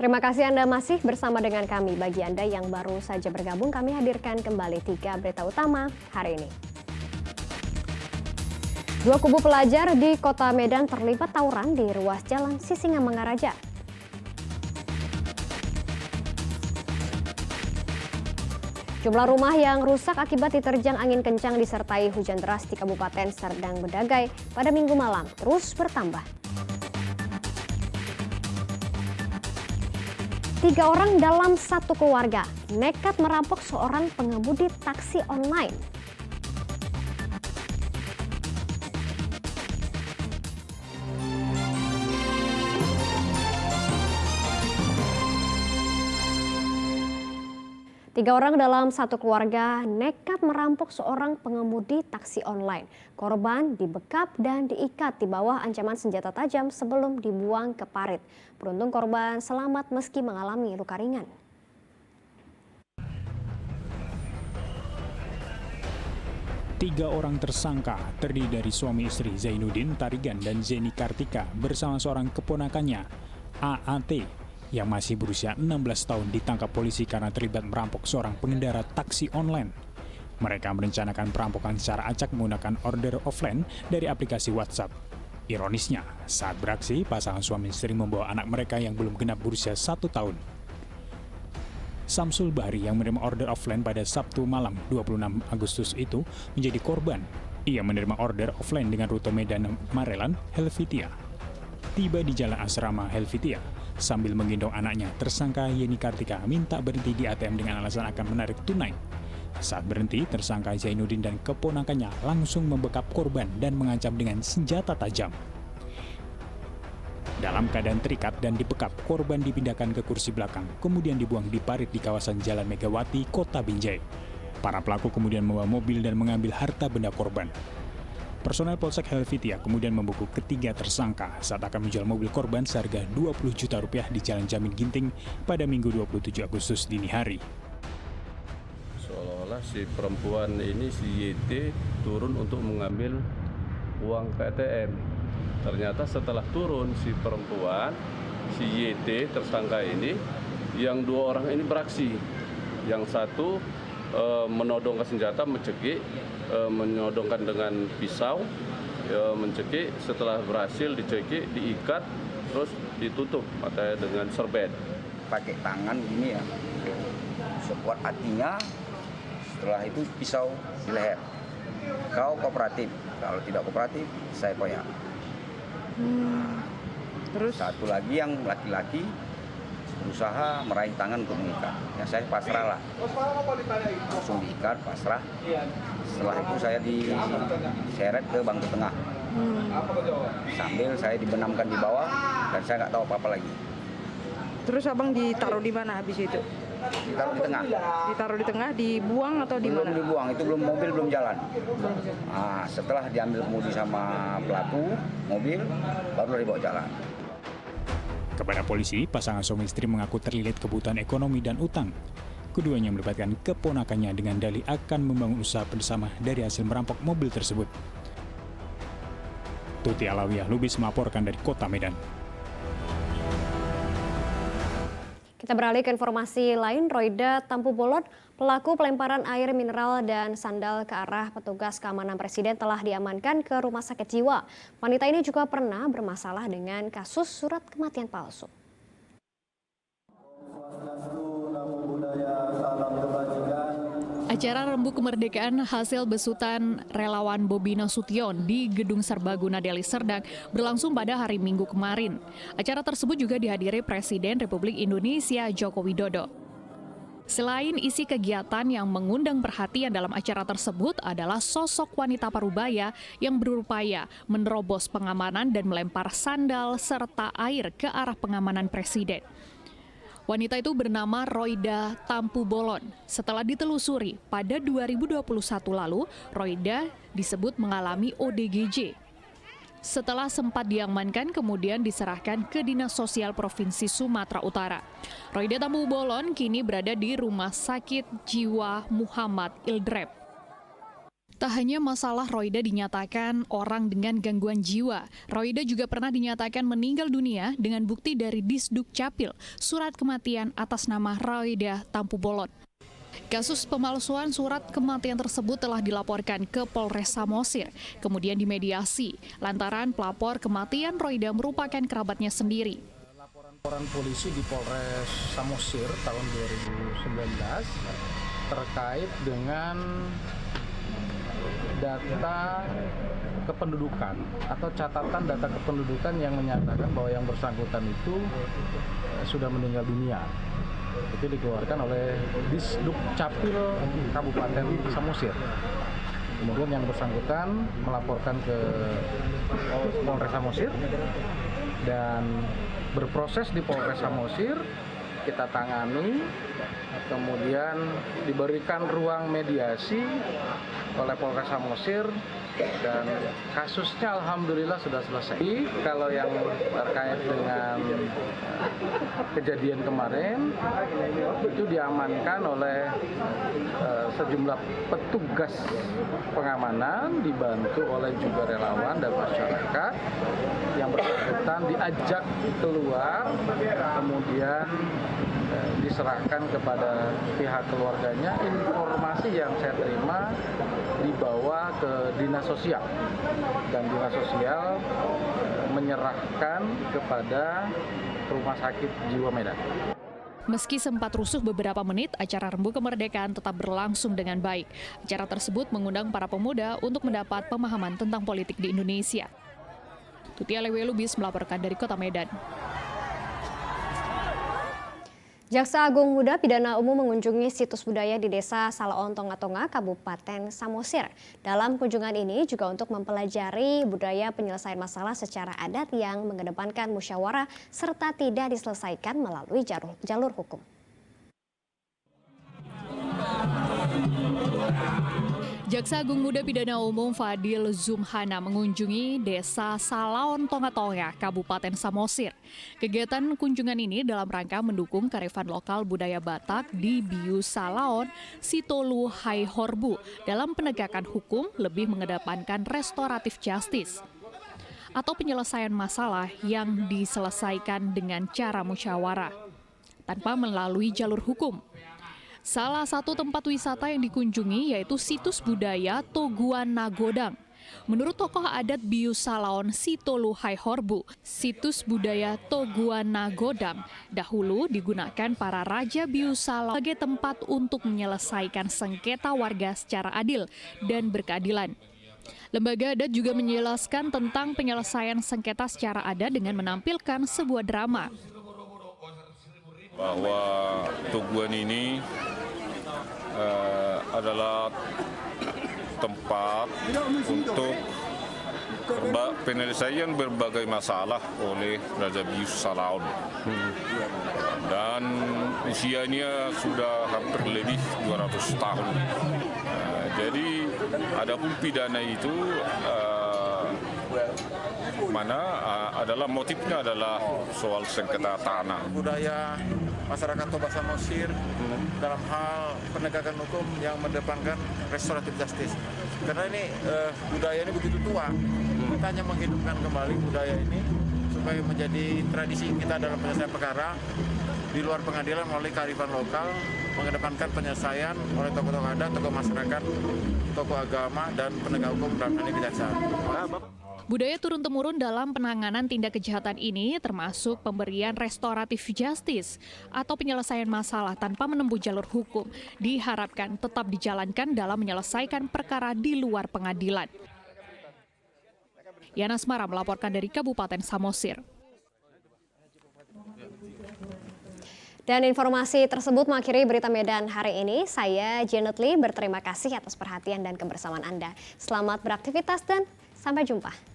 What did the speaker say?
Terima kasih Anda masih bersama dengan kami. Bagi Anda yang baru saja bergabung, kami hadirkan kembali 3 berita utama hari ini. Dua kubu pelajar di Kota Medan terlibat tawuran di ruas jalan Sisingamangaraja. Jumlah rumah yang rusak akibat diterjang angin kencang disertai hujan deras di Kabupaten Serdang Bedagai pada Minggu malam terus bertambah. 3 orang dalam satu keluarga nekat merampok seorang pengemudi taksi online. Tiga orang dalam satu keluarga nekat merampok seorang pengemudi taksi online. Korban dibekap dan diikat di bawah ancaman senjata tajam sebelum dibuang ke parit. Beruntung korban selamat meski mengalami luka ringan. Tiga orang tersangka terdiri dari suami istri Zainuddin Tarigan dan Zeni Kartika bersama seorang keponakannya, AAT, yang masih berusia 16 tahun ditangkap polisi karena terlibat merampok seorang pengendara taksi online. Mereka merencanakan perampokan secara acak menggunakan order offline dari aplikasi WhatsApp. Ironisnya, saat beraksi, pasangan suami istri membawa anak mereka yang belum genap berusia 1 tahun. Samsul Bahri yang menerima order offline pada Sabtu malam 26 Agustus itu menjadi korban. Ia menerima order offline dengan rute Medan Marelan, Helvetia. Tiba di Jalan Asrama Helvetia, sambil menggendong anaknya, tersangka Yeni Kartika minta berhenti di ATM dengan alasan akan menarik tunai. Saat berhenti, tersangka Zainuddin dan keponakannya langsung membekap korban dan mengancam dengan senjata tajam. Dalam keadaan terikat dan dibekap, korban dipindahkan ke kursi belakang, kemudian dibuang di parit di kawasan Jalan Megawati, Kota Binjai. Para pelaku kemudian membawa mobil dan mengambil harta benda korban. Personel Polsek Helvetia kemudian membekuk ketiga tersangka saat akan menjual mobil korban seharga 20 juta rupiah di Jalan Jamin Ginting pada Minggu 27 Agustus dini hari. Seolah-olah si perempuan ini, si YT, turun untuk mengambil uang ke ATM. Ternyata setelah turun si perempuan, si YT tersangka ini, yang 2 orang ini beraksi. Yang satu menodongkan senjata, mencekik, menyodongkan dengan pisau, mencekik. Setelah berhasil dicekik, diikat, terus ditutup matanya dengan serbet. Pakai tangan gini ya, sekuat hatinya. Setelah itu pisau di leher. Kau kooperatif, kalau tidak kooperatif saya koyak. Terus satu lagi yang laki-laki berusaha meraih tangan untuk mengikat. Ya saya pasrah lah. Langsung diikat, pasrah. Setelah itu saya diseret ke bangku tengah. Sambil saya dibenamkan di bawah dan saya nggak tahu apa-apa lagi. terus abang ditaruh di mana habis itu? Ditaruh di tengah. Ditaruh di tengah, dibuang atau di mana? Belum dibuang, itu belum, mobil belum jalan. Nah, setelah diambil kemudi sama pelaku mobil, baru dibawa jalan. Kepada polisi, pasangan suami istri mengaku terlilit kebutuhan ekonomi dan utang. Keduanya melibatkan keponakannya dengan dalih akan membangun usaha bersama dari hasil merampok mobil tersebut. Tuti Alawiyah Lubis melaporkan dari Kota Medan. Kita beralih ke informasi lain. Roida Tampu Bolon, pelaku pelemparan air mineral dan sandal ke arah petugas keamanan presiden telah diamankan ke rumah sakit jiwa. Wanita ini juga pernah bermasalah dengan kasus surat kematian palsu. Acara Rembuk Kemerdekaan hasil besutan relawan Bobi Nasution di Gedung Serbaguna Deli Serdang berlangsung pada hari Minggu kemarin. Acara tersebut juga dihadiri Presiden Republik Indonesia Joko Widodo. Selain isi kegiatan yang mengundang perhatian dalam acara tersebut adalah sosok wanita parubaya yang berupaya menerobos pengamanan dan melempar sandal serta air ke arah pengamanan Presiden. Wanita itu bernama Roida Tampu Bolon. Setelah ditelusuri, pada 2021 lalu, Roida disebut mengalami ODGJ. Setelah sempat diamankan, kemudian diserahkan ke Dinas Sosial Provinsi Sumatera Utara. Roida Tampu Bolon kini berada di Rumah Sakit Jiwa Muhammad Ildrep. Tak hanya masalah Roida dinyatakan orang dengan gangguan jiwa, Roida juga pernah dinyatakan meninggal dunia dengan bukti dari Disduk Capil, surat kematian atas nama Roida Tampu Bolon. Kasus pemalsuan surat kematian tersebut telah dilaporkan ke Polres Samosir, kemudian dimediasi, lantaran pelapor kematian Roida merupakan kerabatnya sendiri. Laporan polisi di Polres Samosir tahun 2019 terkait dengan data kependudukan atau catatan data kependudukan yang menyatakan bahwa yang bersangkutan itu sudah meninggal dunia. Itu dikeluarkan oleh Disduk Capil Kabupaten Samosir. Kemudian yang bersangkutan melaporkan ke Polres Samosir dan berproses di Polres Samosir, kita tangani, kemudian diberikan ruang mediasi oleh Polres Samosir dan kasusnya alhamdulillah sudah selesai. Kalau yang terkait dengan kejadian kemarin itu diamankan oleh sejumlah petugas pengamanan dibantu oleh juga relawan dan masyarakat. Yang bersangkutan diajak keluar, kemudian diserahkan kepada pihak keluarganya. Informasi yang saya terima dibawa ke dinas sosial dan dinas sosial menyerahkan kepada Rumah Sakit Jiwa Medan. Meski sempat rusuh beberapa menit, acara Rembu Kemerdekaan tetap berlangsung dengan baik. Acara tersebut mengundang para pemuda untuk mendapat pemahaman tentang politik di Indonesia. Tutia Lewe Lubis melaporkan dari Kota Medan. Jaksa Agung Muda Pidana Umum mengunjungi situs budaya di Desa Salaon Tonga-Tonga, Kabupaten Samosir. Dalam kunjungan ini juga untuk mempelajari budaya penyelesaian masalah secara adat yang mengedepankan musyawarah serta tidak diselesaikan melalui jalur hukum. Jaksa Agung Muda Pidana Umum Fadil Zumhana mengunjungi Desa Salaon Tonga-Tonga, Kabupaten Samosir. Kegiatan kunjungan ini dalam rangka mendukung kearifan lokal budaya Batak di Biu Salaon, Sitolu Hai Horbu dalam penegakan hukum lebih mengedepankan restoratif justice atau penyelesaian masalah yang diselesaikan dengan cara musyawarah tanpa melalui jalur hukum. Salah satu tempat wisata yang dikunjungi yaitu situs budaya Toguan Nagodang. Menurut tokoh adat Biu Salaon Sitolu Hai Horbu, situs budaya Toguan Nagodang dahulu digunakan para raja Biu Salaon sebagai tempat untuk menyelesaikan sengketa warga secara adil dan berkeadilan. Lembaga adat juga menjelaskan tentang penyelesaian sengketa secara adat dengan menampilkan sebuah drama. Bahwa Toguan ini adalah tempat untuk penyelesaian berbagai masalah oleh Raja Biu Salaon. Dan usianya sudah hampir lebih 200 tahun. Jadi adapun pidana itu adalah motifnya adalah soal sengketa tanah. Budaya masyarakat Toba Samosir dalam hal penegakan hukum yang mendepankan restoratif justice. Karena ini budaya ini begitu tua, kita hanya menghidupkan kembali budaya ini supaya menjadi tradisi kita dalam penyelesaian perkara di luar pengadilan melalui kearifan lokal, mengedepankan penyelesaian oleh tokoh-tokoh adat, tokoh masyarakat, tokoh agama, dan penegak hukum dalam hal ini kejaksaan. Budaya turun-temurun dalam penanganan tindak kejahatan ini termasuk pemberian restoratif justice atau penyelesaian masalah tanpa menempuh jalur hukum diharapkan tetap dijalankan dalam menyelesaikan perkara di luar pengadilan. Yana Asmara melaporkan dari Kabupaten Samosir. Dan informasi tersebut mengakhiri berita Medan hari ini. Saya Janet Lee berterima kasih atas perhatian dan kebersamaan Anda. Selamat beraktivitas dan sampai jumpa.